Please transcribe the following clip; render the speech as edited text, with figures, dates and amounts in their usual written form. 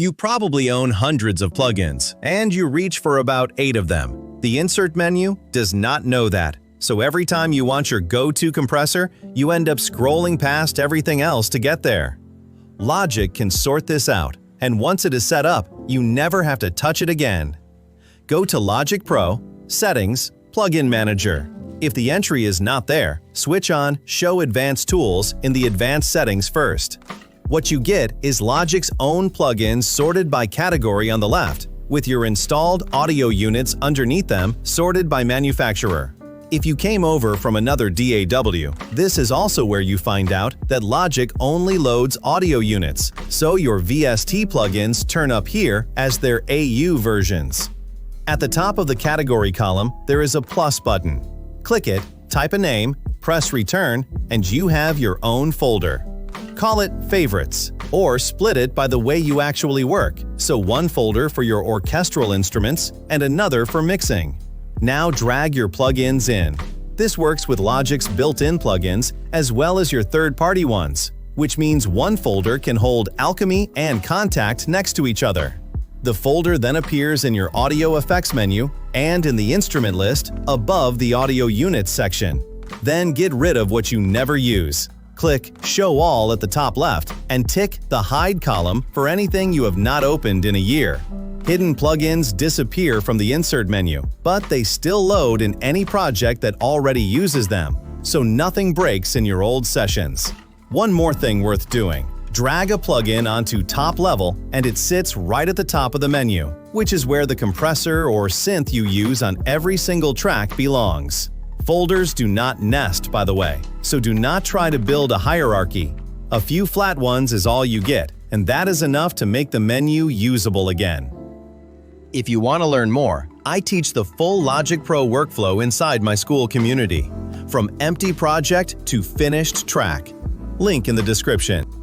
You probably own hundreds of plugins, and you reach for about 8 of them. The Insert menu does not know that, so every time you want your go-to compressor, you end up scrolling past everything else to get there. Logic can sort this out, and once it is set up, you never have to touch it again. Go to Logic Pro, Settings, Plugin Manager. If the entry is not there, switch on Show Advanced Tools in the Advanced Settings first. What you get is Logic's own plugins sorted by category on the left, with your installed audio units underneath them sorted by manufacturer. If you came over from another DAW, this is also where you find out that Logic only loads audio units, so your VST plugins turn up here as their AU versions. At the top of the category column, there is a plus button. Click it, type a name, press return, and you have your own folder. Call it Favorites, or split it by the way you actually work, so one folder for your orchestral instruments and another for mixing. Now drag your plugins in. This works with Logic's built-in plugins as well as your third-party ones, which means one folder can hold Alchemy and Kontakt next to each other. The folder then appears in your Audio Effects menu and in the instrument list above the Audio Units section. Then get rid of what you never use. Click Show All at the top left and tick the Hide column for anything you have not opened in a year. Hidden plugins disappear from the Insert menu, but they still load in any project that already uses them, so nothing breaks in your old sessions. One more thing worth doing. Drag a plugin onto Top Level and it sits right at the top of the menu, which is where the compressor or synth you use on every single track belongs. Folders do not nest, by the way, so do not try to build a hierarchy. A few flat ones is all you get, and that is enough to make the menu usable again. If you want to learn more, I teach the full Logic Pro workflow inside my school community, from empty project to finished track. Link in the description.